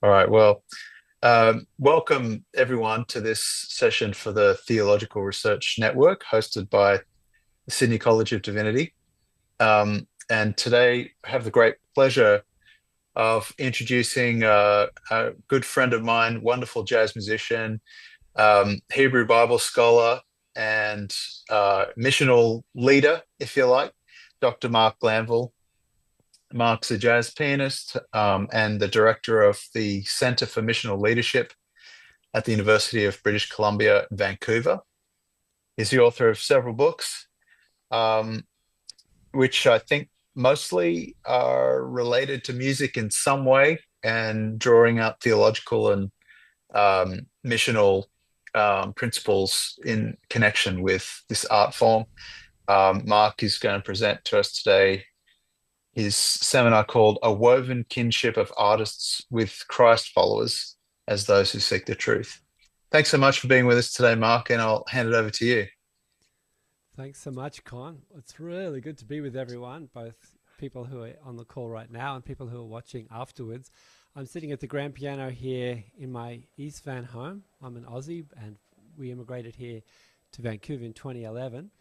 All right. Well, welcome everyone to this session for the Theological Research Network, hosted by the Sydney College of Divinity. And today I have the great pleasure of introducing a good friend of mine, wonderful jazz musician, Hebrew Bible scholar, and missional leader, if you like, Dr. Mark Glanville. Mark's a jazz pianist and the director of the Center for Missional Leadership at the University of British Columbia, Vancouver. He's the author of several books, um, which I think mostly are related to music in some way and drawing out theological and missional principles in connection with this art form. Mark is going to present to us today his seminar called A Woven Kinship of Artists with Christ Followers as Those Who Seek the Truth. Thanks so much for being with us today, Mark, and I'll hand it over to you. Thanks so much, Con. It's really good to be with everyone, both people who are on the call right now and people who are watching afterwards. I'm sitting at the grand piano here in my East Van home. I'm an Aussie and we immigrated here to Vancouver in 2011.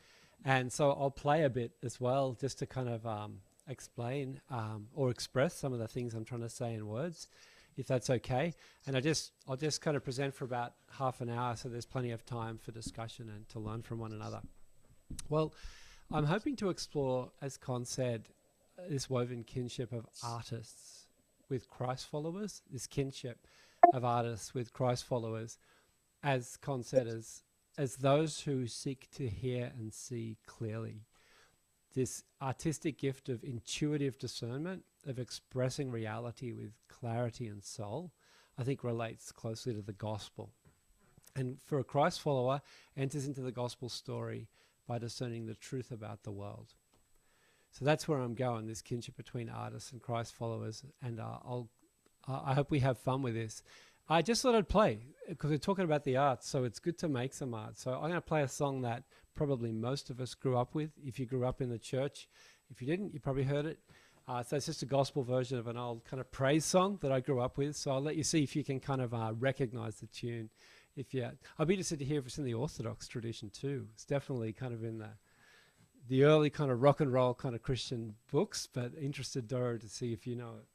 And so I'll play a bit as well just to kind of explain or express some of the things I'm trying to say in words, if that's okay. And I'll just kind of present for about half an hour so there's plenty of time for discussion and to learn from one another. Well, I'm hoping to explore, as Con said, this woven kinship of artists with Christ followers, this kinship of artists with Christ followers, as Con said, as those who seek to hear and see clearly. This artistic gift of intuitive discernment, of expressing reality with clarity and soul, I think relates closely to the gospel. And for a Christ follower, enters into the gospel story by discerning the truth about the world. So that's where I'm going, this kinship between artists and Christ followers. And I hope we have fun with this. I just thought I'd play, because we're talking about the arts, so it's good to make some art. So I'm going to play a song that probably most of us grew up with. If you grew up in the church, if you didn't, you probably heard it. So it's just a gospel version of an old kind of praise song that I grew up with. So I'll let you see if you can kind of recognize the tune. I'd be interested to hear if it's in the Orthodox tradition too. It's definitely kind of in the early kind of rock and roll kind of Christian books, but interested, Doru, to see if you know it.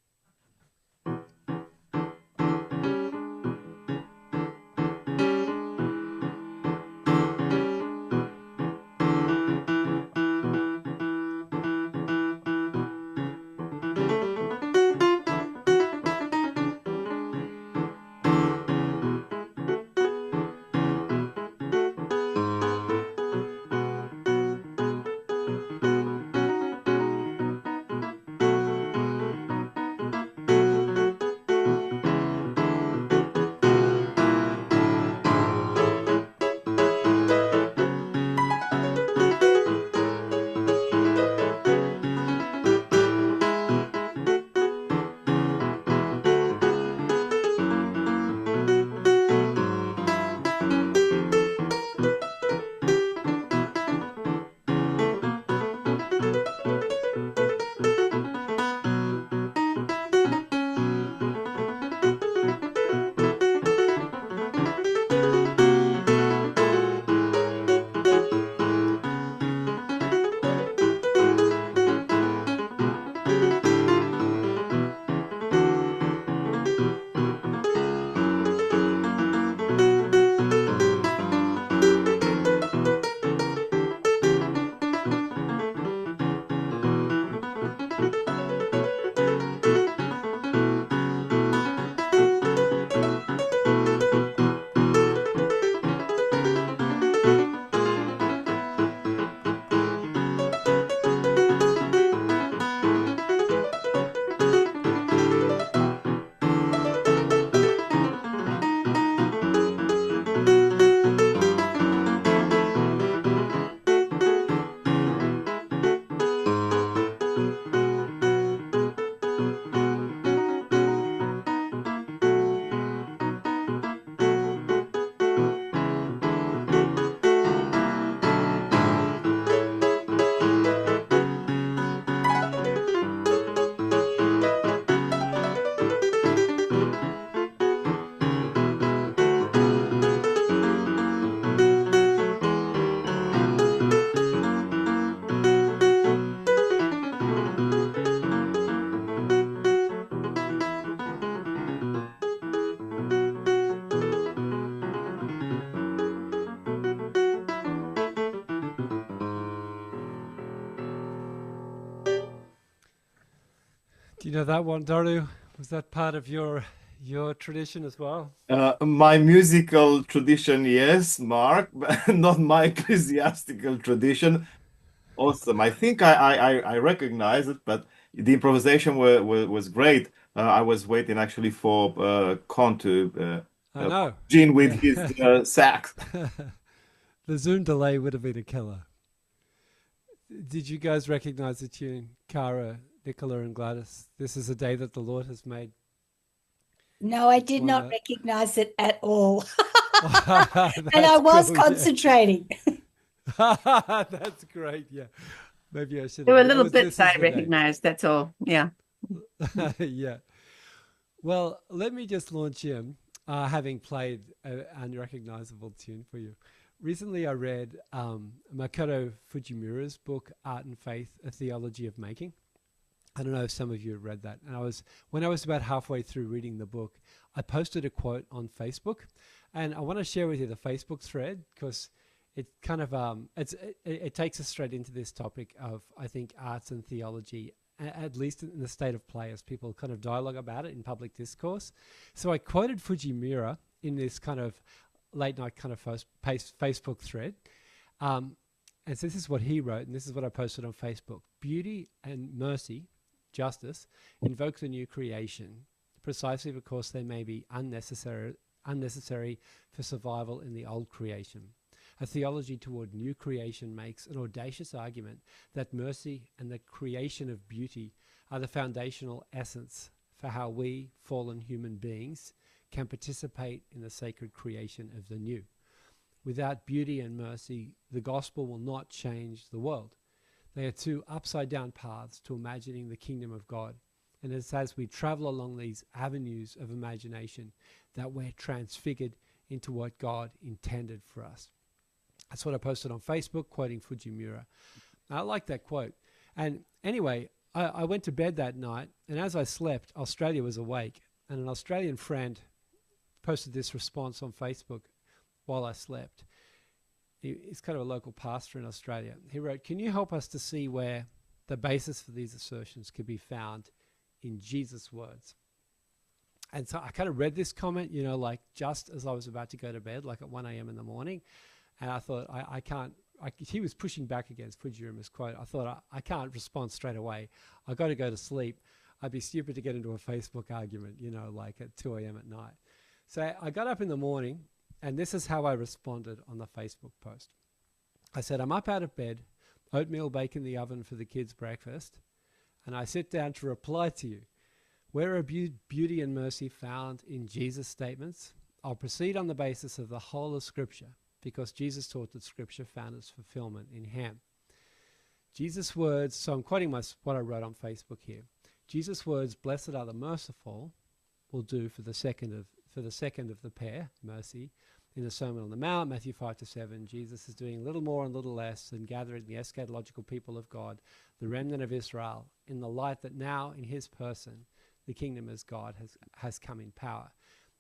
know that one, Doru? Was that part of your tradition as well? My musical tradition, yes, Mark, but not my ecclesiastical tradition. Awesome. I think I recognize it, but the improvisation was great. I was waiting actually for Con to I know. Gene with Yeah. his sax. The Zoom delay would have been a killer. Did you guys recognize the tune, Cara, Nicola, and Gladys? This is a day that the Lord has made. No, I It's did one not that. recognize it at all. And I That's was cool. Yeah. concentrating. That's great. Yeah. Maybe I should There have. were It little was bits This Is I the Day. recognized, that's all. Yeah. Yeah. Well, let me just launch in, having played an unrecognizable tune for you. Recently, I read Makoto Fujimura's book, Art and Faith, A Theology of Making. I don't know if some of you have read that. And when I was about halfway through reading the book, I posted a quote on Facebook, and I want to share with you the Facebook thread because it kind of it takes us straight into this topic of, I think, arts and theology, at least in the state of play, as people kind of dialogue about it in public discourse. So I quoted Fujimura in this kind of late night kind of Facebook thread. And so this is what he wrote, and this is what I posted on Facebook. Beauty and mercy, justice, invoke the new creation, precisely because they may be unnecessary for survival in the old creation. A theology toward new creation makes an audacious argument that mercy and the creation of beauty are the foundational essence for how we, fallen human beings, can participate in the sacred creation of the new. Without beauty and mercy, the gospel will not change the world. They are two upside-down paths to imagining the kingdom of God. And it's as we travel along these avenues of imagination that we're transfigured into what God intended for us. That's what I posted on Facebook, quoting Fujimura. I like that quote. And anyway, I went to bed that night, and as I slept, Australia was awake. And an Australian friend posted this response on Facebook while I slept. He's kind of a local pastor in Australia. He wrote, "Can you help us to see where the basis for these assertions could be found in Jesus' words?" And so I kind of read this comment, like just as I was about to go to bed, like at 1 a.m. in the morning. And I thought, I can't, he was pushing back against Fujiwara's quote. I thought, I can't respond straight away. I got to go to sleep. I'd be stupid to get into a Facebook argument, like at 2 a.m. at night. So I got up in the morning, and this is how I responded on the Facebook post. I said, I'm up out of bed, oatmeal bake in the oven for the kids' breakfast, and I sit down to reply to you. Where are beauty and mercy found in Jesus' statements? I'll proceed on the basis of the whole of Scripture, because Jesus taught that Scripture found its fulfillment in Him. Jesus' words, so I'm quoting what I wrote on Facebook here. Jesus' words, blessed are the merciful, will do for the second of the pair, mercy. In the Sermon on the Mount, Matthew 5-7, Jesus is doing little more and little less than gathering the eschatological people of God, the remnant of Israel, in the light that now in His person, the kingdom as God has come in power.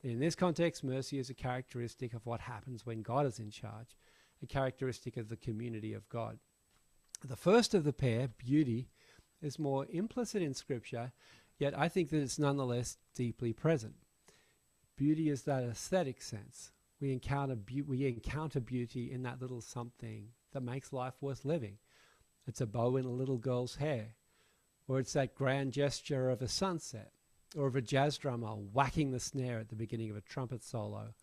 In this context, mercy is a characteristic of what happens when God is in charge, a characteristic of the community of God. The first of the pair, beauty, is more implicit in Scripture, yet I think that it's nonetheless deeply present. Beauty is that aesthetic sense. We encounter beauty in that little something that makes life worth living. It's a bow in a little girl's hair, or it's that grand gesture of a sunset, or of a jazz drummer whacking the snare at the beginning of a trumpet solo,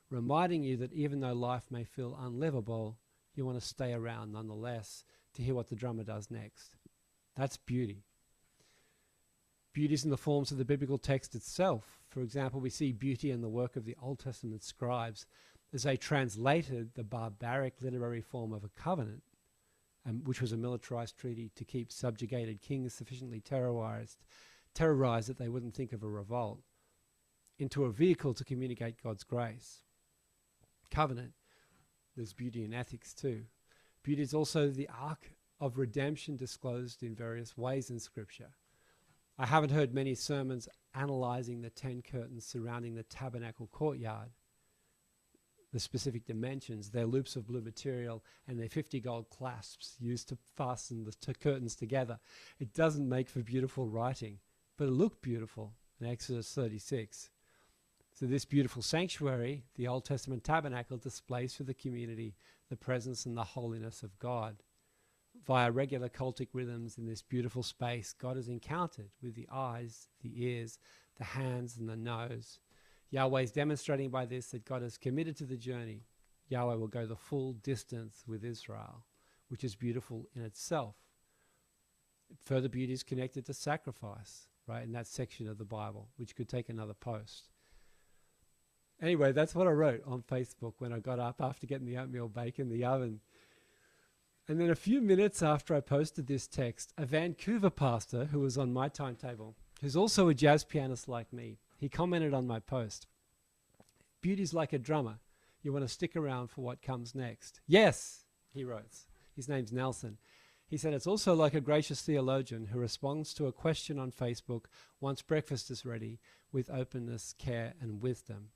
reminding you that even though life may feel unlivable, you want to stay around nonetheless to hear what the drummer does next. That's beauty. Beauty is in the forms of the biblical text itself. For example, we see beauty in the work of the Old Testament scribes as they translated the barbaric literary form of a covenant, which was a militarized treaty to keep subjugated kings sufficiently terrorized that they wouldn't think of a revolt, into a vehicle to communicate God's grace. Covenant, there's beauty in ethics too. Beauty is also the arc of redemption disclosed in various ways in Scripture. I haven't heard many sermons analyzing the 10 curtains surrounding the tabernacle courtyard, the specific dimensions, their loops of blue material, and their 50 gold clasps used to fasten the curtains together. It doesn't make for beautiful writing, but it looked beautiful in Exodus 36. So this beautiful sanctuary, the Old Testament tabernacle, displays for the community the presence and the holiness of God. Via regular cultic rhythms in this beautiful space, God is encountered with the eyes, the ears, the hands, and the nose. Yahweh is demonstrating by this that God is committed to the journey. Yahweh will go the full distance with Israel, which is beautiful in itself. Further beauty is connected to sacrifice, right, in that section of the Bible, which could take another post. Anyway, that's what I wrote on Facebook when I got up after getting the oatmeal bake in the oven. And then a few minutes after I posted this text, a Vancouver pastor who was on my timetable, who's also a jazz pianist like me, he commented on my post. Beauty's like a drummer. You want to stick around for what comes next. Yes, he wrote. His name's Nelson. He said, it's also like a gracious theologian who responds to a question on Facebook once breakfast is ready with openness, care, and wisdom.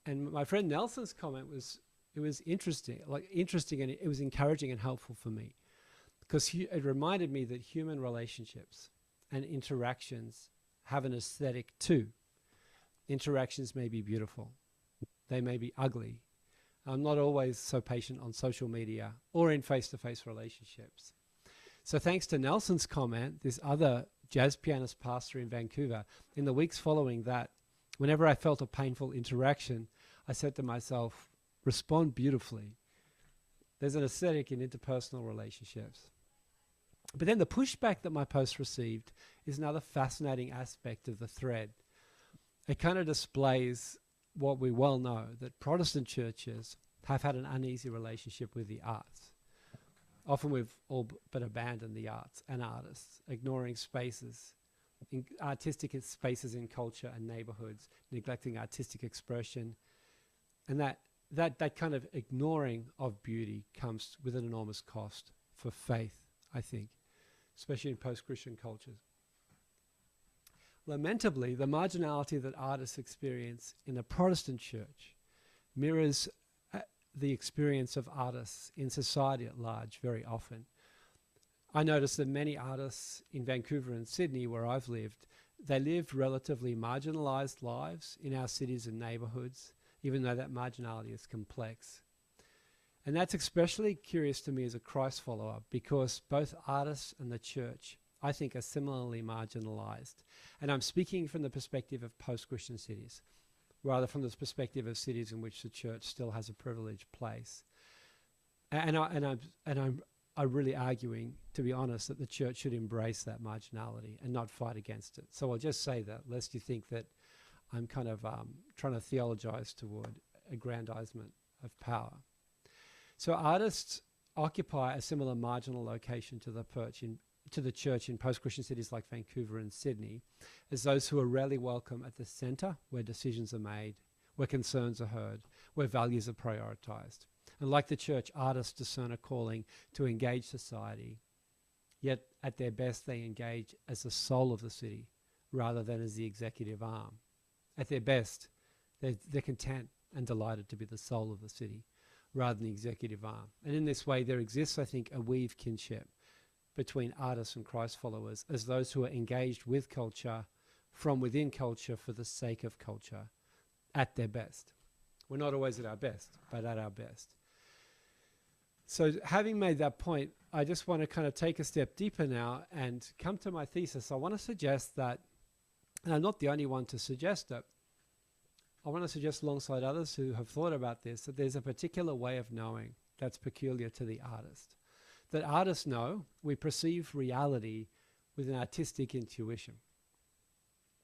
And my friend Nelson's comment was, it was interesting, and it was encouraging and helpful for me, because it reminded me that human relationships and interactions have an aesthetic too. Interactions may be beautiful. They may be ugly. I'm not always so patient on social media or in face-to-face relationships. So thanks to Nelson's comment, this other jazz pianist pastor in Vancouver, in the weeks following that, whenever I felt a painful interaction, I said to myself, respond beautifully. There's an aesthetic in interpersonal relationships. But then the pushback that my post received is another fascinating aspect of the thread. It kind of displays what we well know, that Protestant churches have had an uneasy relationship with the arts. Often we've all but abandoned the arts and artists, ignoring spaces, artistic spaces in culture and neighborhoods, neglecting artistic expression. And that kind of ignoring of beauty comes with an enormous cost for faith, I think, especially in post-Christian cultures. Lamentably, the marginality that artists experience in a Protestant church mirrors the experience of artists in society at large very often. I noticed that many artists in Vancouver and Sydney, where I've lived, they lived relatively marginalized lives in our cities and neighborhoods, even though that marginality is complex. And that's especially curious to me as a Christ follower, because both artists and the church, I think, are similarly marginalized. And I'm speaking from the perspective of post-Christian cities, rather from the perspective of cities in which the church still has a privileged place. And I'm really arguing, to be honest, that the church should embrace that marginality and not fight against it. So I'll just say that, lest you think that I'm kind of trying to theologize toward aggrandizement of power. So artists occupy a similar marginal location to the church in post-Christian cities like Vancouver and Sydney, as those who are rarely welcome at the center, where decisions are made, where concerns are heard, where values are prioritized. And like the church, artists discern a calling to engage society, yet at their best they engage as the soul of the city rather than as the executive arm. At their best, they're content and delighted to be the soul of the city rather than the executive arm. And in this way, there exists, I think, a weave kinship between artists and Christ followers as those who are engaged with culture from within culture for the sake of culture at their best. We're not always at our best, but at our best. So having made that point, I just want to kind of take a step deeper now and come to my thesis. I want to suggest that, and I'm not the only one to suggest it, I want to suggest alongside others who have thought about this, that there's a particular way of knowing that's peculiar to the artist. That artists know we perceive reality with an artistic intuition.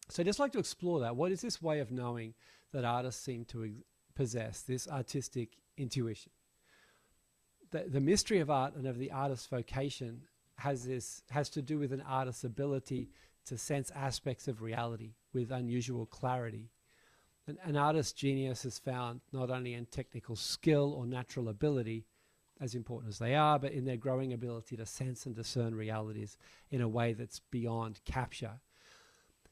So I'd just like to explore that. What is this way of knowing that artists seem to possess, this artistic intuition? The mystery of art and of the artist's vocation has to do with an artist's ability to sense aspects of reality with unusual clarity. An artist's genius is found not only in technical skill or natural ability, as important as they are, but in their growing ability to sense and discern realities in a way that's beyond capture.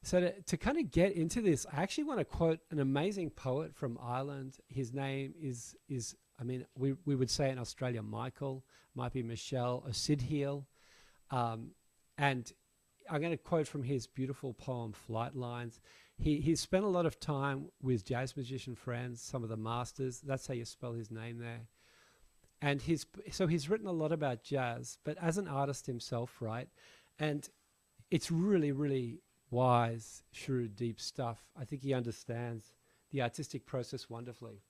So to kind of get into this, I actually want to quote an amazing poet from Ireland. His name is I mean, we would say in Australia, Michael, might be Michelle or Sidhiel. And I'm going to quote from his beautiful poem, Flight Lines. He's spent a lot of time with jazz musician friends, some of the masters. That's how you spell his name there. And so he's written a lot about jazz, but as an artist himself, right? And it's really, really wise, shrewd, deep stuff. I think he understands the artistic process wonderfully.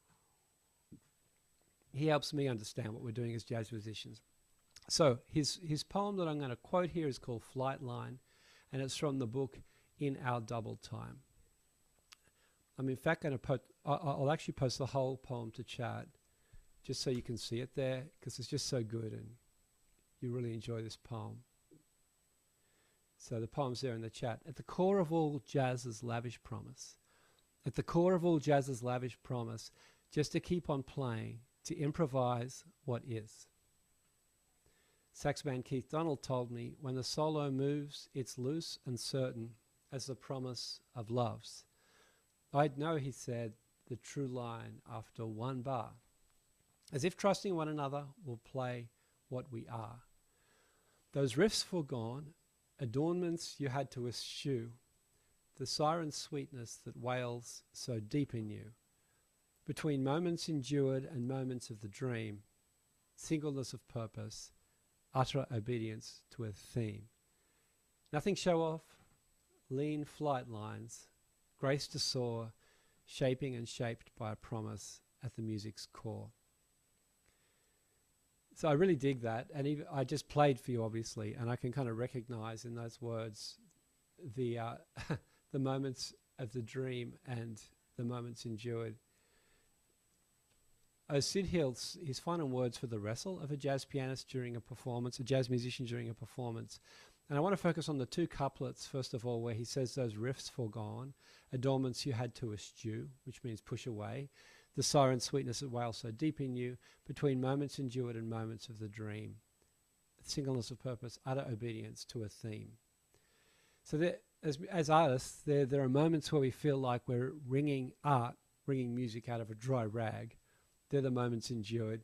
He helps me understand what we're doing as jazz musicians. So his poem that I'm going to quote here is called Flight Line, and it's from the book In Our Double Time. I'm in fact going to I'll actually post the whole poem to chat, just so you can see it there, because it's just so good and you really enjoy this poem. So the poem's there in the chat. At the core of all jazz's lavish promise, at the core of all jazz's lavish promise, just to keep on playing, to improvise what is. Saxman Keith Donald told me, when the solo moves, it's loose and certain as the promise of love's. I'd know, he said, the true line after one bar. As if trusting one another will play what we are. Those riffs forgone, adornments you had to eschew, the siren sweetness that wails so deep in you. Between moments endured and moments of the dream, singleness of purpose, utter obedience to a theme. Nothing show off, lean flight lines, grace to soar, shaping and shaped by a promise at the music's core. So I really dig that, and even I just played for you, obviously, and I can kind of recognize in those words the the moments of the dream and the moments endured. Sid Hill's his final words for the wrestle of a jazz pianist during a performance, a jazz musician during a performance. And I want to focus on the two couplets, first of all, where he says those riffs forgone, adornments you had to eschew, which means push away, the siren sweetness that wails so deep in you, between moments endured and moments of the dream, singleness of purpose, utter obedience to a theme. So there, as artists, there are moments where we feel like we're wringing music out of a dry rag. They're the moments endured.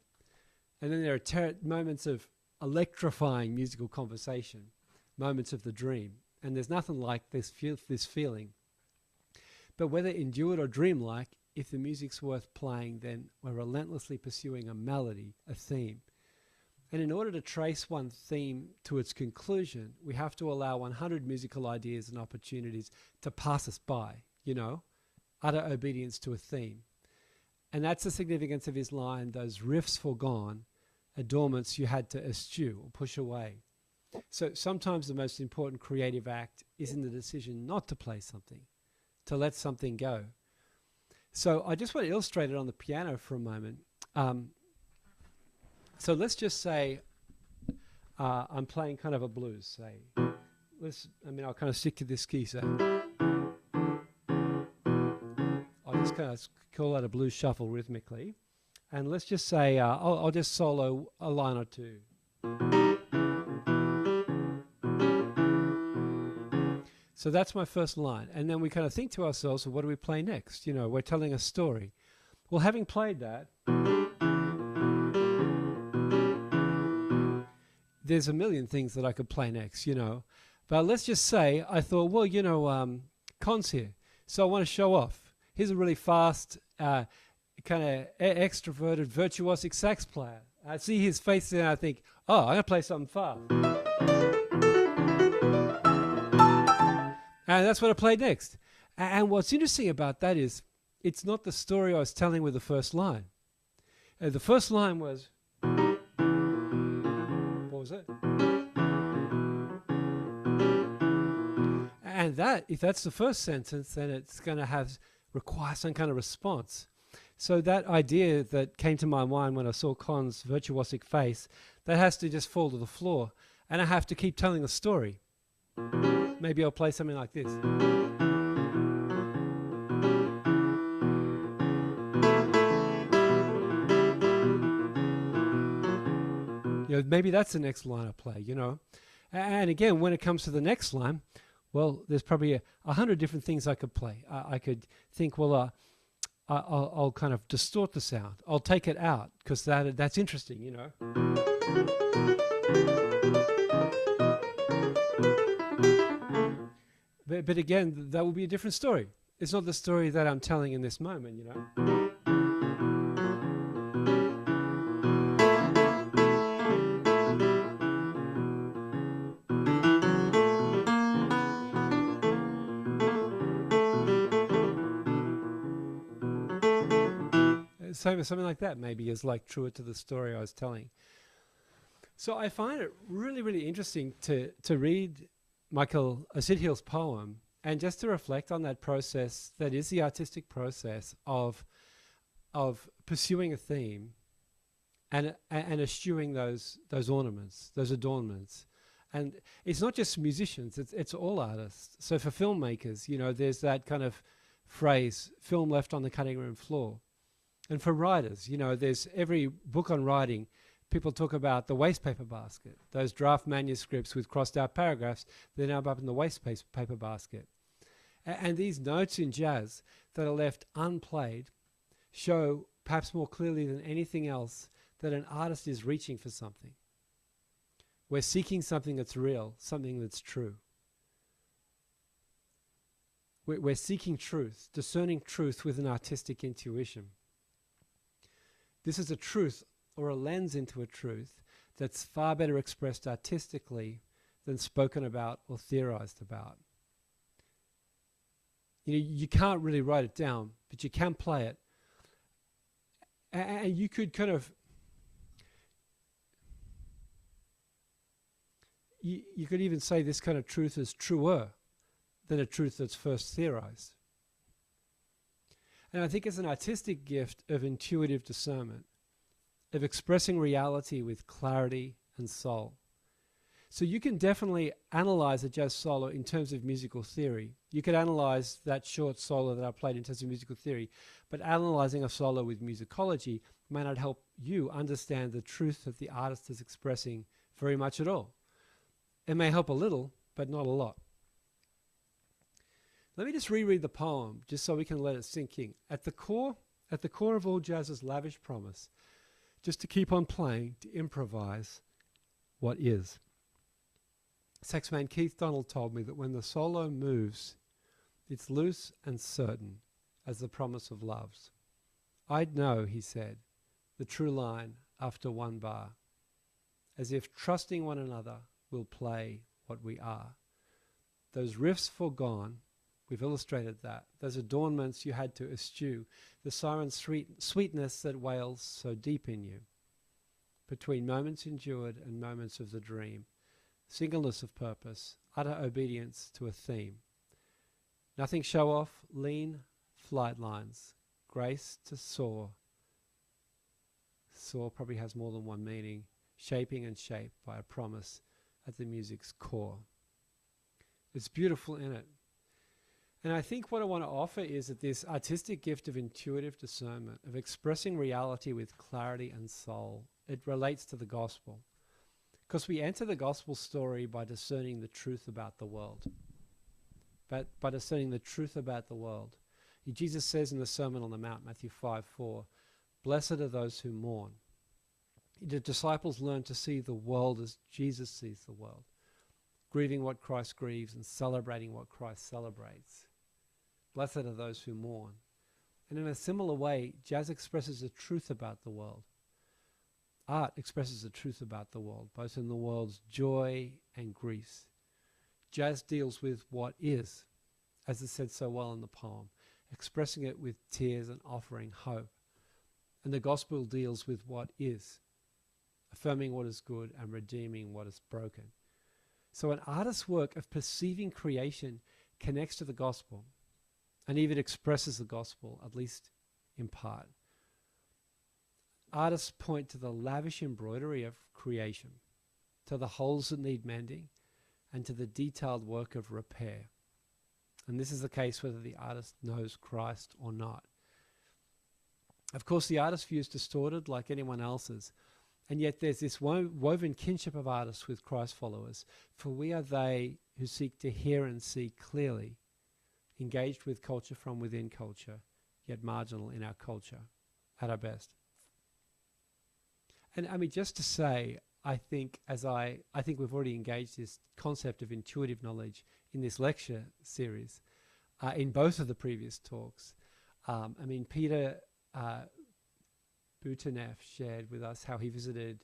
And then there are moments of electrifying musical conversation, moments of the dream. And there's nothing like this feeling. But whether endured or dreamlike, if the music's worth playing, then we're relentlessly pursuing a melody, a theme. And in order to trace one theme to its conclusion, we have to allow 100 musical ideas and opportunities to pass us by, utter obedience to a theme. And that's the significance of his line, those riffs forgone, adornments you had to eschew or push away. So sometimes the most important creative act is in the decision not to play something, to let something go. So I just want to illustrate it on the piano for a moment. So let's just say I'm playing kind of a blues, say. I'll kind of stick to this key, say. I'll just kind of call that a blues shuffle rhythmically. And let's just say I'll just solo a line or two. So that's my first line. And then we kind of think to ourselves, well, what do we play next? We're telling a story. Well, having played that, there's a million things that I could play next, But let's just say I thought, well, Con's here, so I want to show off. Here's a really fast, kind of extroverted, virtuosic sax player. I see his face and I think, oh, I'm going to play something fast. And that's what I played next. And what's interesting about that is it's not the story I was telling with the first line. The first line was... What was it? And that, if that's the first sentence, then it's going to require some kind of response. So that idea that came to my mind when I saw Con's virtuosic face, that has to just fall to the floor. And I have to keep telling the story. Maybe I'll play something like this. Maybe that's the next line I play, And again, when it comes to the next line, well, there's probably 100 different things I could play. I could think, well, I'll kind of distort the sound. I'll take it out because that's interesting, But again, that will be a different story. It's not the story that I'm telling in this moment, you know. So something like that maybe is like truer to the story I was telling. So I find it really, really interesting to read Michael Sidhill's poem and just to reflect on that process that is the artistic process of pursuing a theme and eschewing those ornaments, those adornments. And it's not just musicians, it's all artists. So for filmmakers, you know, there's that kind of phrase, film left on the cutting room floor. And for writers, you know, there's every book on writing, people talk about the waste paper basket, those draft manuscripts with crossed out paragraphs, they're now up in the waste paper basket. And these notes in jazz that are left unplayed show perhaps more clearly than anything else that an artist is reaching for something. We're seeking something that's real, something that's true. We're seeking truth, discerning truth with an artistic intuition. This is a truth or a lens into a truth that's far better expressed artistically than spoken about or theorized about. You know, you can't really write it down, but you can play it. And you could kind of, you could even say this kind of truth is truer than a truth that's first theorized. And I think it's an artistic gift of intuitive discernment, of expressing reality with clarity and soul. So you can definitely analyze a jazz solo in terms of musical theory. You could analyze that short solo that I played in terms of musical theory, but analyzing a solo with musicology may not help you understand the truth that the artist is expressing very much at all. It may help a little, but not a lot. Let me just reread the poem, just so we can let it sink in. At the core of all jazz's lavish promise, just to keep on playing, to improvise what is. Saxman Keith Donald told me that when the solo moves, it's loose and certain as the promise of love's. I'd know, he said, the true line after one bar, as if trusting one another we'll play what we are. Those riffs foregone, we've illustrated that. Those adornments you had to eschew, the siren sweetness that wails so deep in you. Between moments endured and moments of the dream, singleness of purpose, utter obedience to a theme. Nothing show off, lean flight lines, grace to soar. Soar probably has more than one meaning, shaping and shaped by a promise at the music's core. It's beautiful in it. And I think what I want to offer is that this artistic gift of intuitive discernment, of expressing reality with clarity and soul, it relates to the gospel. Because we enter the gospel story by discerning the truth about the world. But by discerning the truth about the world. Jesus says in the Sermon on the Mount, Matthew 5:4, blessed are those who mourn. The disciples learn to see the world as Jesus sees the world, grieving what Christ grieves and celebrating what Christ celebrates. Blessed are those who mourn. And in a similar way, jazz expresses the truth about the world. Art expresses the truth about the world, both in the world's joy and grief. Jazz deals with what is, as is said so well in the poem, expressing it with tears and offering hope. And the gospel deals with what is, affirming what is good and redeeming what is broken. So an artist's work of perceiving creation connects to the gospel and even expresses the gospel, at least in part. Artists point to the lavish embroidery of creation, to the holes that need mending, and to the detailed work of repair. And this is the case whether the artist knows Christ or not. Of course, the artist's view is distorted like anyone else's, and yet there's this woven kinship of artists with Christ followers, for we are they who seek to hear and see clearly, engaged with culture from within culture, yet marginal in our culture, at our best. And I mean, just to say, I think we've already engaged this concept of intuitive knowledge in this lecture series, in both of the previous talks. Peter Butanev shared with us how he visited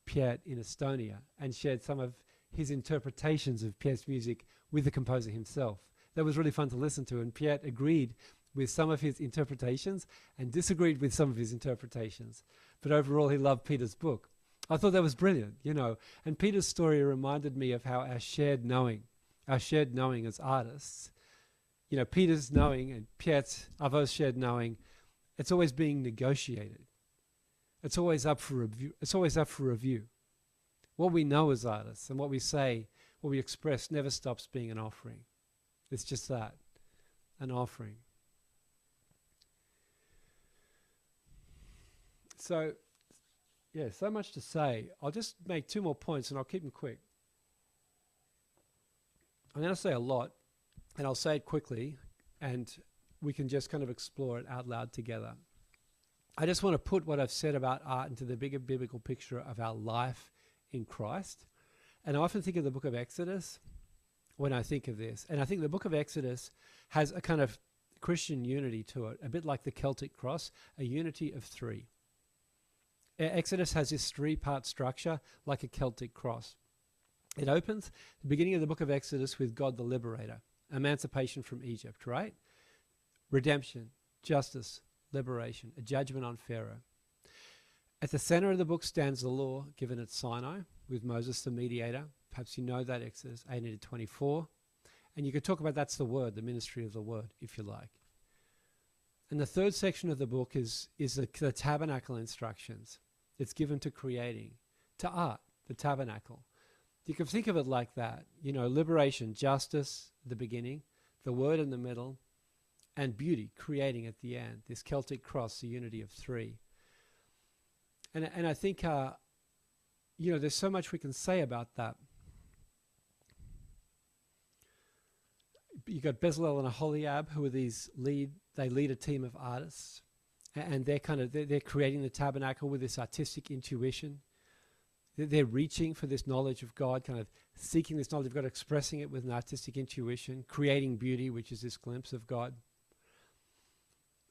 Piet in Estonia and shared some of his interpretations of Piet's music with the composer himself. That was really fun to listen to, and Piet agreed with some of his interpretations and disagreed with some of his interpretations. But overall, he loved Peter's book. I thought that was brilliant, And Peter's story reminded me of how our shared knowing as artists, Peter's knowing and Piet's, Avo's shared knowing, it's always being negotiated. It's always up for review. What we know as artists and what we say, what we express, never stops being an offering. It's just that, an offering. So, so much to say. I'll just make 2 more points and I'll keep them quick. I'm going to say a lot, and I'll say it quickly, and we can just kind of explore it out loud together. I just want to put what I've said about art into the bigger biblical picture of our life in Christ. And I often think of the book of Exodus when I think of this. And I think the book of Exodus has a kind of Christian unity to it, a bit like the Celtic cross, a unity of 3. Exodus has this 3-part structure like a Celtic cross. It opens the beginning of the book of Exodus with God the liberator, emancipation from Egypt, right? Redemption, justice, liberation, a judgment on Pharaoh. At the center of the book stands the law given at Sinai with Moses the mediator. Perhaps you know that, Exodus 18-24. And you could talk about that's the word, the ministry of the word, if you like. And the third section of the book is the tabernacle instructions. It's given to creating, to art, the tabernacle. You can think of it like that. Liberation, justice at the beginning, the word in the middle, and beauty, creating at the end. This Celtic cross, the unity of 3. And I think, there's so much we can say about that. You got Bezalel and Aholiab, who are they lead a team of artists, and they're creating the tabernacle with this artistic intuition. They're reaching for this knowledge of God, kind of seeking this knowledge of God, expressing it with an artistic intuition, creating beauty, which is this glimpse of God.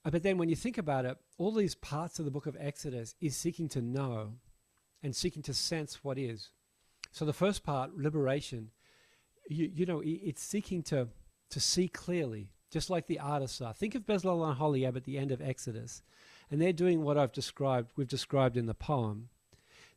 But then when you think about it, all these parts of the book of Exodus is seeking to know and seeking to sense what is. So the first part, liberation, it's seeking to see clearly, just like the artists are. Think of Bezalel and Aholiab at the end of Exodus, and they're doing what we've described in the poem.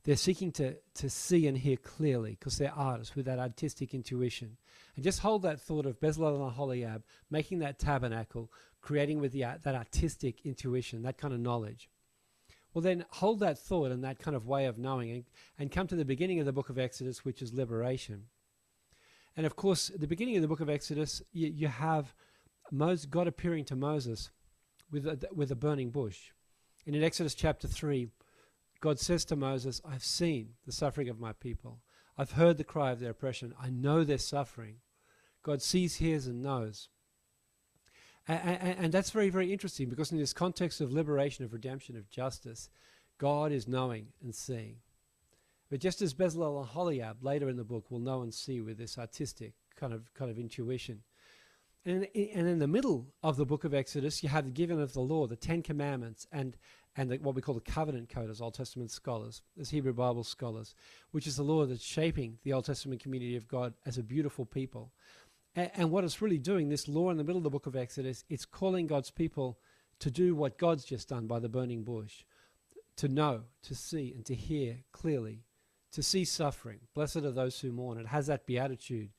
They're seeking to see and hear clearly because they're artists with that artistic intuition. And just hold that thought of Bezalel and Aholiab making that tabernacle, creating with that artistic intuition, that kind of knowledge. Well, then hold that thought and that kind of way of knowing and come to the beginning of the book of Exodus, which is liberation. And of course, at the beginning of the book of Exodus, you have God appearing to Moses with a burning bush. And in Exodus chapter 3, God says to Moses, I've seen the suffering of my people. I've heard the cry of their oppression. I know their suffering. God sees, hears, and knows. And that's very, very interesting because in this context of liberation, of redemption, of justice, God is knowing and seeing. But just as Bezalel and Aholiab later in the book will know and see with this artistic kind of intuition. And in the middle of the book of Exodus, you have the giving of the law, the 10 Commandments, and what we call the covenant code as Old Testament scholars, as Hebrew Bible scholars, which is the law that's shaping the Old Testament community of God as a beautiful people. And what it's really doing, this law in the middle of the book of Exodus, it's calling God's people to do what God's just done by the burning bush, to know, to see, and to hear clearly, to see suffering. Blessed are those who mourn. It has that beatitude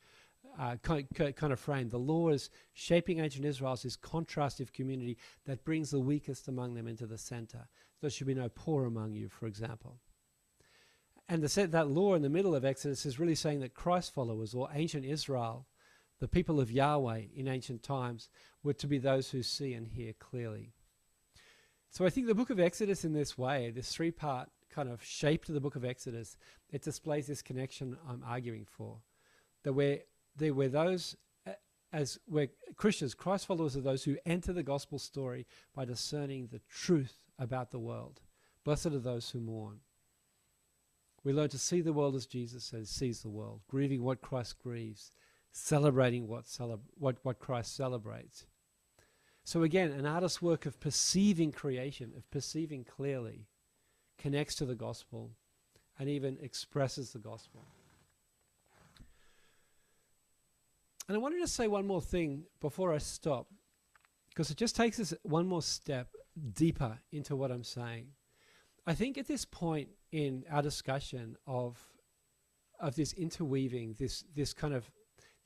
kind of frame. The law is shaping ancient Israel as this contrastive community that brings the weakest among them into the center. There should be no poor among you, for example. And that law in the middle of Exodus is really saying that Christ followers, or ancient Israel, the people of Yahweh in ancient times, were to be those who see and hear clearly. So I think the book of Exodus in this way, this 3-part kind of shape to the book of Exodus, it displays this connection I'm arguing for. That we're Christians, Christ followers are those who enter the gospel story by discerning the truth about the world. Blessed are those who mourn. We learn to see the world as Jesus sees the world, grieving what Christ grieves, celebrating what Christ celebrates. So again, an artist's work of perceiving creation, of perceiving clearly, connects to the gospel and even expresses the gospel. And I wanted to say one more thing before I stop, because it just takes us one more step deeper into what I'm saying. I think at this point in our discussion of this interweaving, this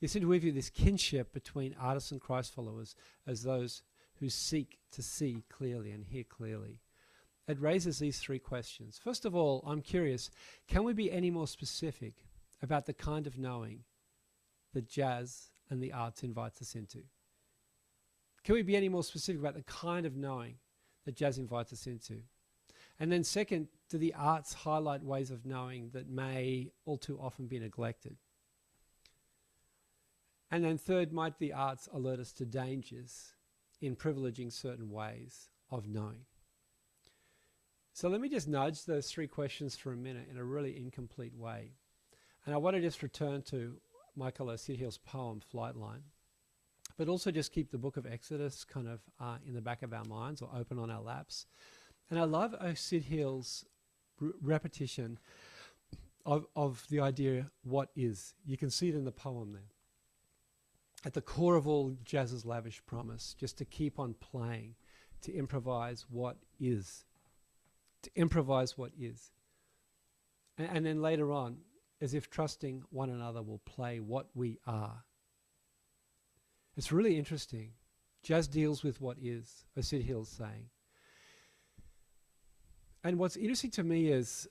interweaving, this kinship between artists and Christ followers as those who seek to see clearly and hear clearly, it raises these three questions. First of all, I'm curious, can we be any more specific about the kind of knowing that jazz and the arts invites us into? Can we be any more specific about the kind of knowing that jazz invites us into? And then second, do the arts highlight ways of knowing that may all too often be neglected? And then third, might the arts alert us to dangers in privileging certain ways of knowing? So let me just nudge those three questions for a minute in a really incomplete way. And I want to just return to Michael O'Sidhill's poem, Flightline, but also just keep the book of Exodus kind of in the back of our minds or open on our laps. And I love O'Sidhill's repetition of the idea, what is. You can see it in the poem there. At the core of all jazz's lavish promise, just to keep on playing, to improvise what is. To improvise what is. And then later on, as if trusting one another will play what we are. It's really interesting. Jazz deals with what is, O'Sidhill's saying. And what's interesting to me is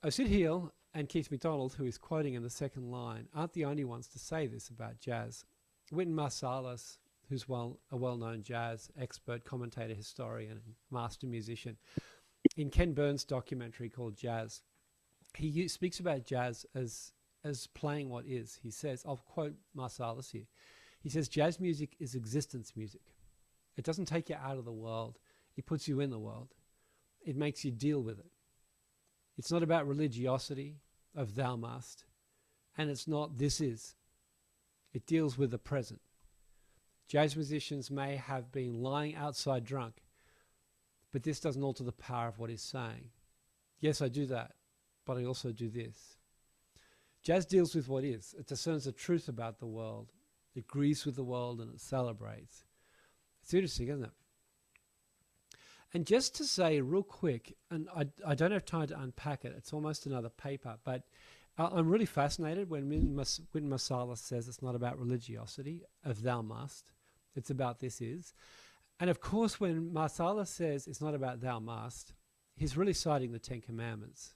O'Sidhill and Keith MacDonald, who is quoting in the second line, aren't the only ones to say this about jazz. Wynton Marsalis, who's a well-known jazz expert, commentator, historian, and master musician, in Ken Burns' documentary called Jazz, he speaks about jazz as playing what is. He says, I'll quote Marsalis here, he says, jazz music is existence music. It doesn't take you out of the world. It puts you in the world. It makes you deal with it. It's not about religiosity of thou must, and it's not this is. It deals with the present. Jazz musicians may have been lying outside drunk, but this doesn't alter the power of what he's saying. Yes, I do that, but I also do this. Jazz deals with what is. It discerns the truth about the world. It grieves with the world and it celebrates. It's interesting, isn't it? And just to say real quick, and I don't have time to unpack it, it's almost another paper, but I'm really fascinated when Wynton Marsalis says it's not about religiosity of thou must, it's about this is. And of course, when Marsalis says it's not about thou must, he's really citing the Ten Commandments.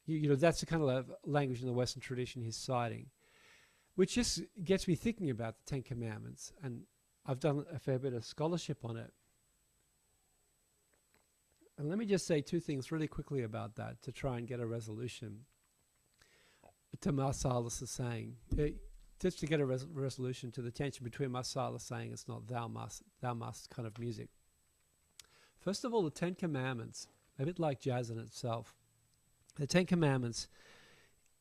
You know, that's the kind of language in the Western tradition he's citing, which just gets me thinking about the Ten Commandments. And I've done a fair bit of scholarship on it. And let me just say two things really quickly about that to try and get a resolution to Marsalis saying, just to get a resolution to the tension between Marsalis saying it's not thou must kind of music. First of all, the Ten Commandments, a bit like jazz in itself, the Ten Commandments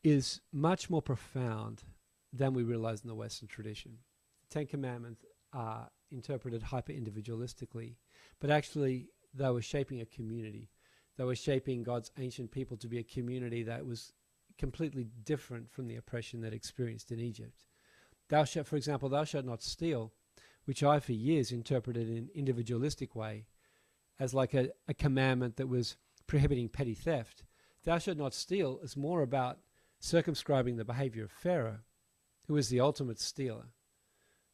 is much more profound than we realize in the Western tradition. The Ten Commandments are interpreted hyper-individualistically, but actually they were shaping a community. They were shaping God's ancient people to be a community that was completely different from the oppression that experienced in Egypt. Thou shalt, for example, thou shalt not steal, which I for years interpreted in an individualistic way as like a commandment that was prohibiting petty theft. Thou shalt not steal is more about circumscribing the behavior of Pharaoh, who was the ultimate stealer,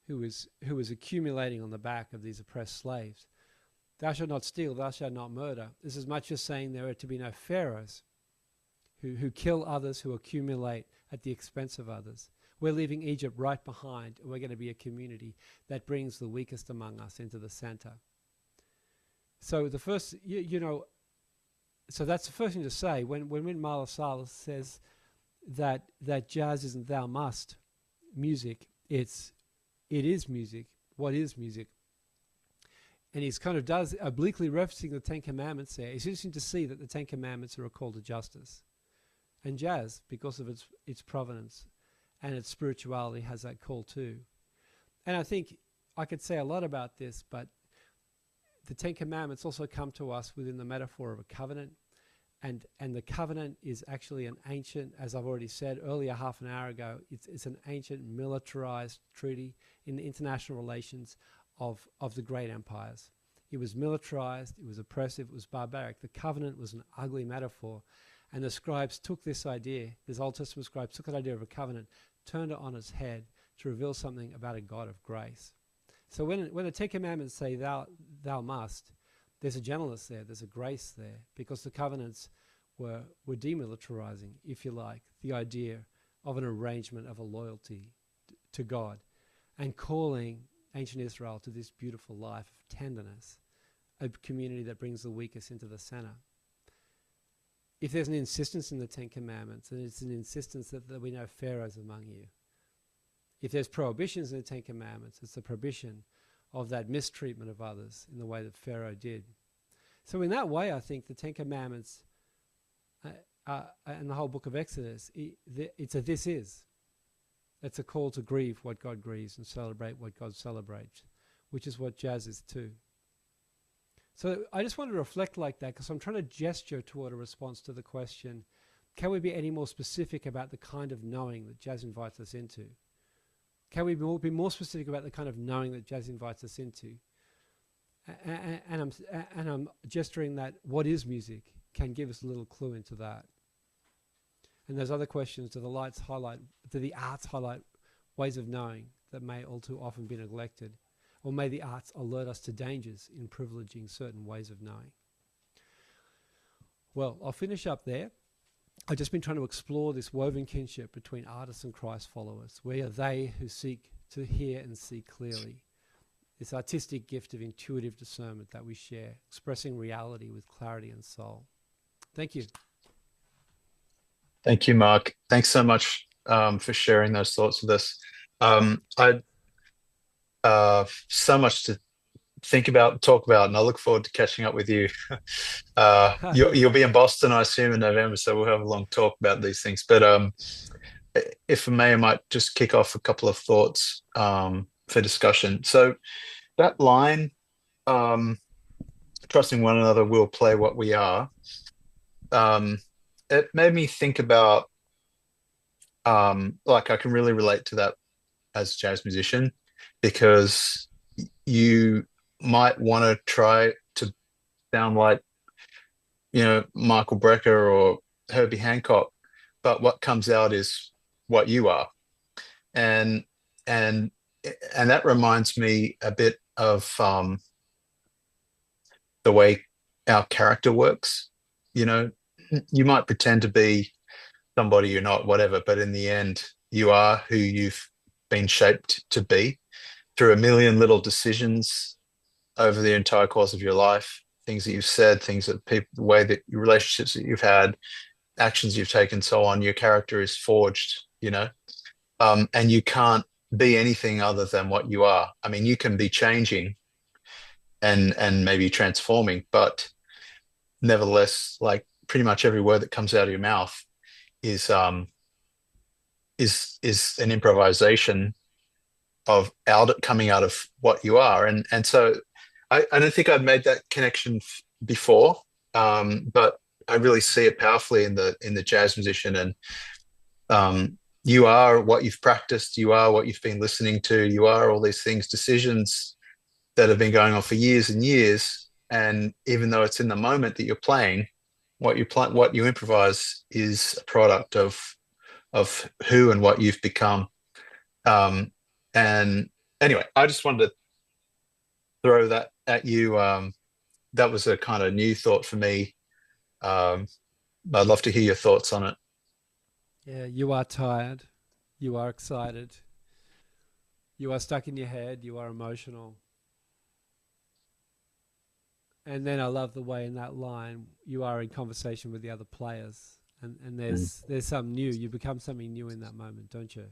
who was accumulating on the back of these oppressed slaves. Thou shalt not steal, thou shalt not murder. This is as much as saying there are to be no pharaohs who kill others, who accumulate at the expense of others. We're leaving Egypt right behind, and we're going to be a community that brings the weakest among us into the center. So the first, so that's the first thing to say. When Marsalis says that jazz isn't thou must music, it is music. What is music? And he's kind of does obliquely referencing the Ten Commandments there. It's interesting to see that the Ten Commandments are a call to justice. And jazz, because of its provenance and its spirituality, has that call too. And I think I could say a lot about this, but the Ten Commandments also come to us within the metaphor of a covenant. And the covenant is actually an ancient, as I've already said earlier, half an hour ago, it's an ancient militarized treaty in the international relations of the great empires. It was militarized, it was oppressive, it was barbaric. The covenant was an ugly metaphor. And the scribes took this idea, these Old Testament scribes took the idea of a covenant, turned it on its head to reveal something about a God of grace. So when the Ten Commandments say thou must, there's a gentleness there, there's a grace there, because the covenants were demilitarizing, if you like, the idea of an arrangement of a loyalty to God and calling ancient Israel to this beautiful life of tenderness, a community that brings the weakest into the center. If there's an insistence in the Ten Commandments, then it's an insistence that we know Pharaoh's among you. If there's prohibitions in the Ten Commandments, it's the prohibition of that mistreatment of others in the way that Pharaoh did. So in that way, I think the Ten Commandments and the whole book of Exodus, it's a this is. It's a call to grieve what God grieves and celebrate what God celebrates, which is what jazz is too. So I just want to reflect like that because I'm trying to gesture toward a response to the question, can we be any more specific about the kind of knowing that jazz invites us into? Can we be more specific about the kind of knowing that jazz invites us into? And I'm gesturing that what is music can give us a little clue into that. And those other questions, do the arts highlight ways of knowing that may all too often be neglected? Or may the arts alert us to dangers in privileging certain ways of knowing? Well, I'll finish up there. I've just been trying to explore this woven kinship between artists and Christ followers. We are they who seek to hear and see clearly. This artistic gift of intuitive discernment that we share, expressing reality with clarity and soul. Thank you. Thank you, Mark. Thanks so much for sharing those thoughts with us. So much to think about and talk about, and I look forward to catching up with you. You'll be in Boston, I assume, in November, so we'll have a long talk about these things. But if I may, I might just kick off a couple of thoughts for discussion. So that line, trusting one another will play what we are, it made me think about, like I can really relate to that as a jazz musician, because you might want to try to sound like, Michael Brecker or Herbie Hancock, but what comes out is what you are. And that reminds me a bit of the way our character works. You might pretend to be somebody you're not, whatever, but in the end, you are who you've been shaped to be through a million little decisions over the entire course of your life, things that you've said, things that people, the way that your relationships that you've had, actions you've taken, so on. Your character is forged, and you can't be anything other than what you are. I mean, you can be changing and maybe transforming, but nevertheless, like pretty much every word that comes out of your mouth is an improvisation coming out of what you are. And so I don't think I've made that connection before, but I really see it powerfully in the jazz musician. And you are what you've practiced, you are what you've been listening to, you are all these things, decisions that have been going on for years and years. And even though it's in the moment that you're playing, what you improvise is a product of who and what you've become. And anyway, I just wanted to throw that at you. That was a kind of new thought for me. I'd love to hear your thoughts on it. Yeah, you are tired. You are excited. You are stuck in your head. You are emotional. And then I love the way in that line you are in conversation with the other players, and there's something new. You become something new in that moment, don't you?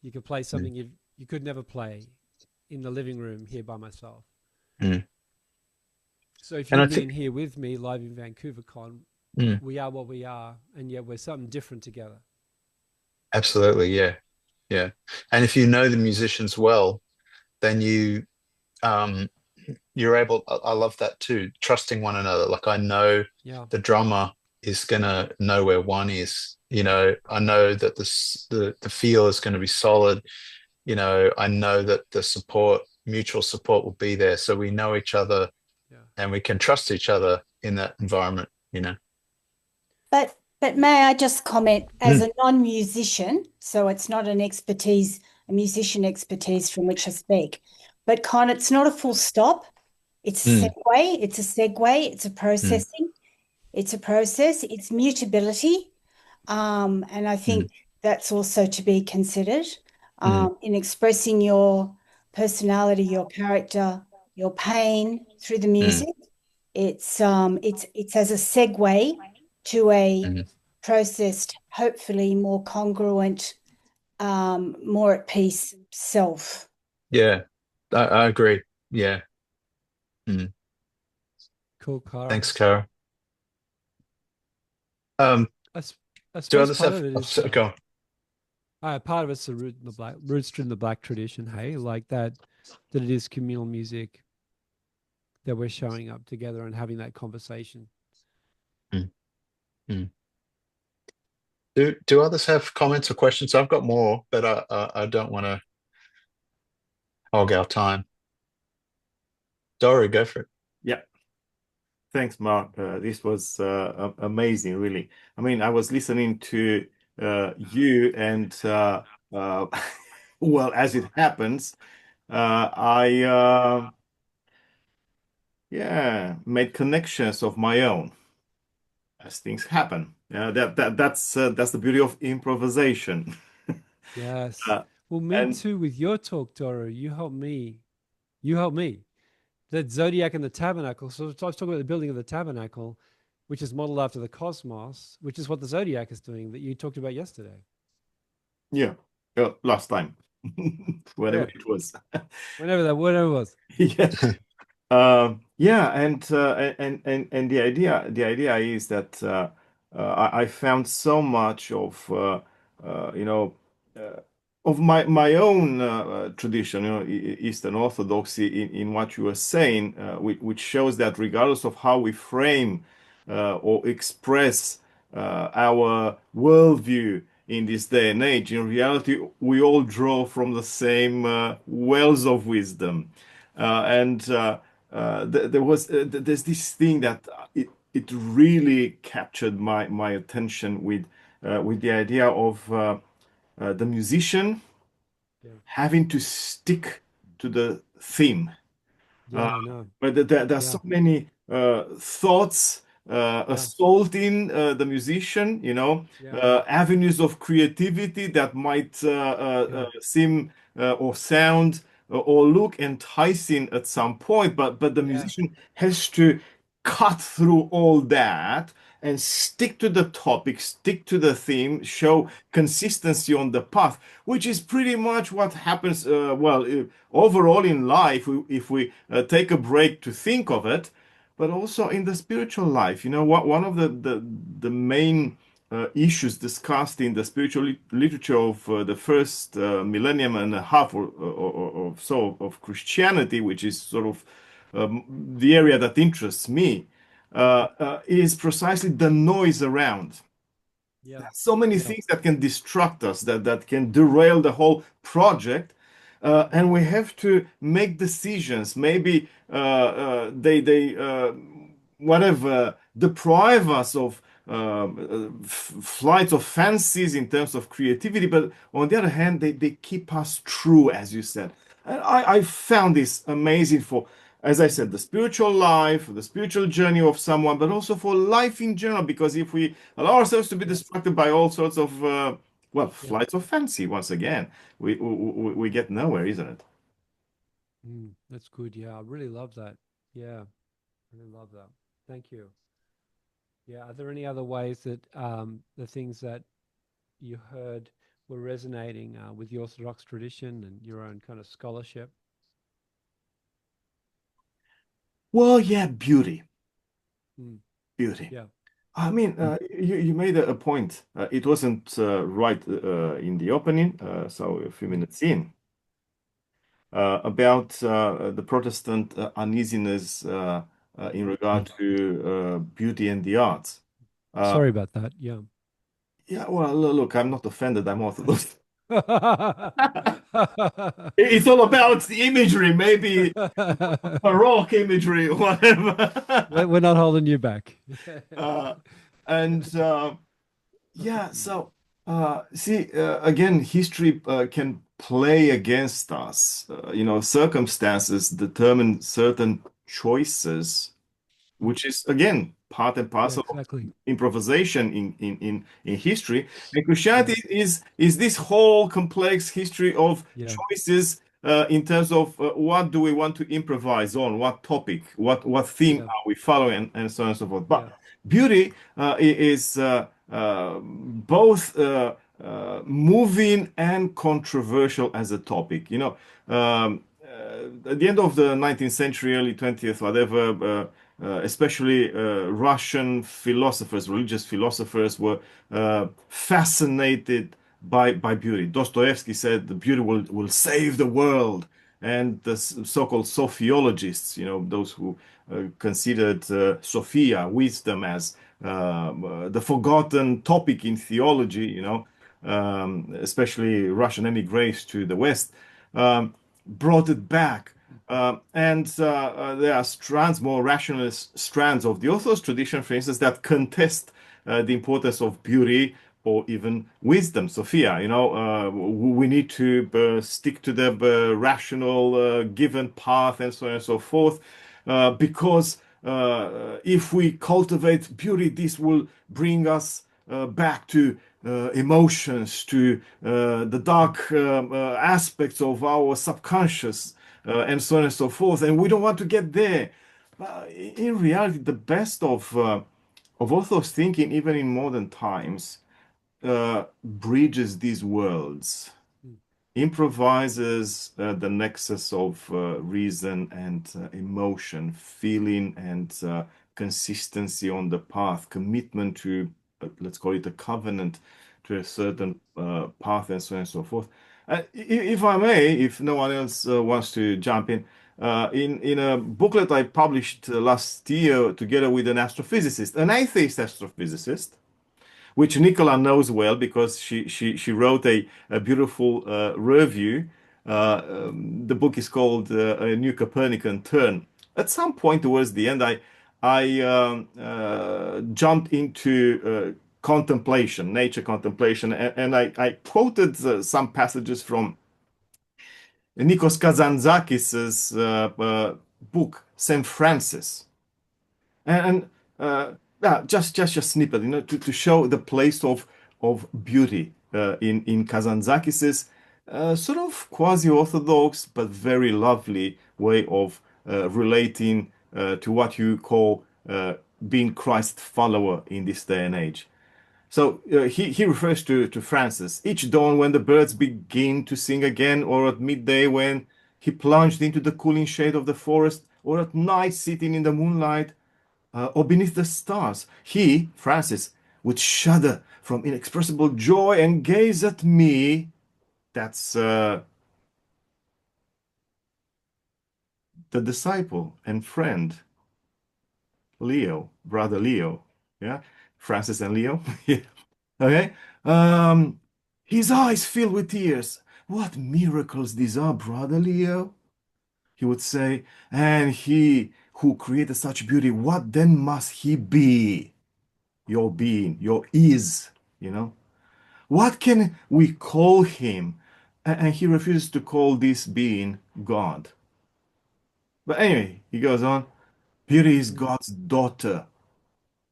You could play something you could never play in the living room here by myself. So if you've been here with me live in Vancouver Con, Mm. We are what we are, and yet we're something different together. Absolutely, yeah, yeah. And if you know the musicians well, then um you're able. I love that too, trusting one another. Like I know Yeah, the drummer is gonna know where one is. I know that the feel is going to be solid. I know that the mutual support will be there. So we know each other yeah, and we can trust each other in that environment. But may I just comment as Mm, a non-musician, so it's not a musician expertise from which I speak, but it's not a full stop. It's a mm, segue, it's a segue, it's a mm, processing, it's a process, it's mutability. And I mm, think that's also to be considered mm, in expressing your personality, your character, your pain through the mm, music. It's as a segue to a mm. processed, hopefully more congruent, more at peace self. Yeah, I agree. Yeah. Mm. cool, Cara. Thanks, Cara. Um, I, s- I do suppose others part have? of it Oh, is go on. part of it's the roots in the black tradition. Hey, like that it is communal music that we're showing up together and having that conversation. Mm, mm. Do others have comments or questions? I've got more, but I don't want to hog our time. Doru, go for it. Yeah. Thanks, Mark. This was amazing, really. I mean, I was listening to you, and uh, well, as it happens, I yeah, made connections of my own as things happen. That's the beauty of improvisation. Yes. Uh, Well, me and too with your talk, Doru. You helped me. You helped me. That zodiac and the tabernacle. So I was talking about the building of the tabernacle, which is modeled after the cosmos, which is what the zodiac is doing that you talked about yesterday. yeah, last time, whenever Yeah. it was. Whatever it was. Yeah. Yeah, and the idea is that I found so much of uh, you know uh, of my own tradition, Eastern Orthodoxy in what you were saying, which shows that regardless of how we frame or express our worldview in this day and age, in reality, we all draw from the same wells of wisdom. And there was there's this thing that it really captured my attention with the idea of the musician Yeah. having to stick to the theme. Uh, Yeah, I know. but there are Yeah. so many thoughts Yeah. assaulting the musician, Yeah. avenues of creativity that might Yeah. seem or sound or look enticing at some point, but the Yeah. musician has to cut through all that and stick to the topic, stick to the theme, show consistency on the path, which is pretty much what happens, overall in life, if we take a break to think of it, but also in the spiritual life. What one of the main issues discussed in the spiritual literature of the first millennium and a half or so of Christianity, which is sort of the area that interests me, is precisely the noise around. Yeah. There are so many Yeah. things that can distract us, that can derail the whole project. And we have to make decisions. Maybe they whatever deprive us of flights of fancies in terms of creativity, but on the other hand, they keep us true, as you said. And I found this amazing for, as I said, the spiritual life, the spiritual journey of someone, but also for life in general. Because if we allow ourselves to be Yeah. distracted by all sorts of, Yeah. flights of fancy, once again, we get nowhere, isn't it? That's good. Yeah. I really love that. Yeah. I really love that. Thank you. Yeah. Are there any other ways that the things that you heard were resonating with the Orthodox tradition and your own kind of scholarship? Well, yeah, beauty, Mm, beauty. yeah. I mean, you made a point. It wasn't right in the opening, so a few minutes in, about the Protestant uneasiness in regard to beauty and the arts. Uh, Sorry about that. Yeah. yeah, well, look, I'm not offended. I'm Orthodox. It's all about the imagery, maybe Baroque imagery, whatever. We're not holding you back. Uh, and Yeah, so see, again, history can play against us. Circumstances determine certain choices, which is again part and Yeah, parcel of exactly. improvisation in history. And Christianity is this whole complex history of Yeah. choices in terms of what do we want to improvise on, what topic, what theme Yeah. are we following, and so on and so forth. But Yeah. beauty is both moving and controversial as a topic. At the end of the 19th century, early 20th, whatever, especially Russian philosophers, religious philosophers, were fascinated by beauty. Dostoevsky said the beauty will save the world. And the so-called sophiologists, those who considered Sophia, wisdom, as the forgotten topic in theology, especially Russian emigres to the West, brought it back. And there are strands, more rationalist strands of the Orthodox tradition, for instance, that contest the importance of beauty or even wisdom, Sophia. We need to stick to the rational given path and so on and so forth, because if we cultivate beauty, this will bring us back to emotions, to the dark aspects of our subconscious, and so on and so forth. And we don't want to get there. In reality, the best of Orthodox thinking, even in modern times, bridges these worlds, Mm. improvises the nexus of reason and emotion, feeling and consistency on the path, commitment to, let's call it a covenant, to a certain path, and so on and so forth. If I may, if no one else wants to jump in a booklet I published last year together with an astrophysicist, an atheist astrophysicist, which Nicola knows well because she wrote a beautiful review. The book is called A New Copernican Turn. At some point towards the end, I jumped into contemplation, nature contemplation, and I quoted some passages from Nikos Kazantzakis' book, St. Francis. And just a snippet, to show the place of beauty in Kazantzakis's sort of quasi-orthodox but very lovely way of relating to what you call being Christ follower in this day and age. So he refers to Francis. Each dawn when the birds begin to sing again, or at midday when he plunged into the cooling shade of the forest, or at night sitting in the moonlight, or beneath the stars, he, Francis, would shudder from inexpressible joy and gaze at me. That's the disciple and friend, Leo, brother Leo. Yeah, Francis and Leo. Yeah. Okay. Um, his eyes filled with tears. What miracles these are, brother Leo, he would say. And he who created such beauty, what then must he be? Your being, your is, you know? What can we call him? And he refuses to call this being God. But anyway, he goes on. Beauty is Mm. God's daughter,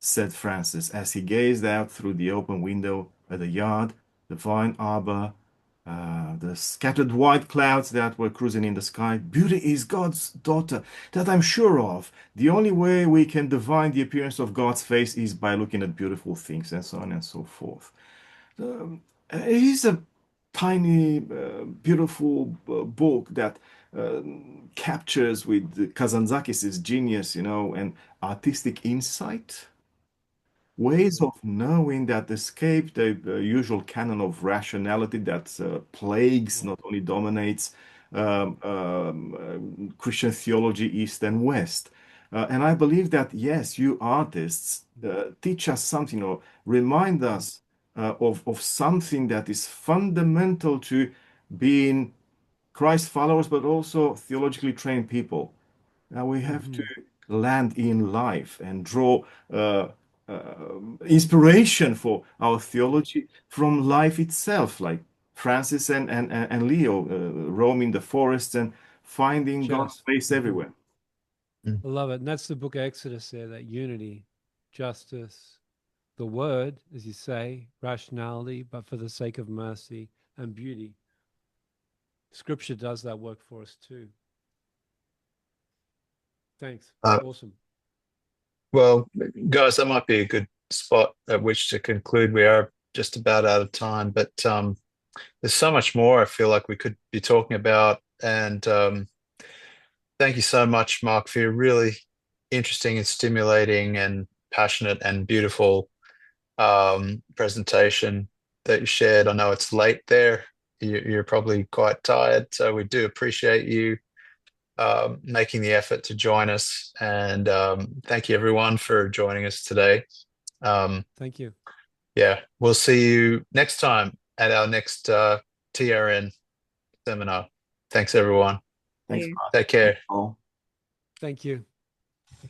said Francis as he gazed out through the open window at the yard, the vine arbor, the scattered white clouds that were cruising in the sky. Beauty is God's daughter, that I'm sure of. The only way we can divine the appearance of God's face is by looking at beautiful things, and so on and so forth. It is a tiny, beautiful book that uh, captures with Kazantzakis' genius, and artistic insight ways of knowing that escape the usual canon of rationality that plagues, not only dominates Christian theology, East and West. And I believe that, yes, you artists teach us something or remind us of something that is fundamental to being Christ followers, but also theologically trained people. Now we have to land in life and draw inspiration for our theology from life itself, like Francis and Leo roaming the forest and finding God's Just. face everywhere. I love it. And that's the book of Exodus there, that unity, justice, the word, as you say, rationality, but for the sake of mercy and beauty. Scripture does that work for us too. Thanks. Awesome. Well, guys, that might be a good spot at which to conclude. We are just about out of time, but there's so much more I feel like we could be talking about. And thank you so much, Mark, for your really interesting and stimulating and passionate and beautiful presentation that you shared. I know it's late there. You're probably quite tired, so we do appreciate you making the effort to join us. And thank you, everyone, for joining us today. Thank you. Yeah, we'll see you next time at our next TRN seminar. Thanks, everyone. Thanks. Take care. Paul. Thank you.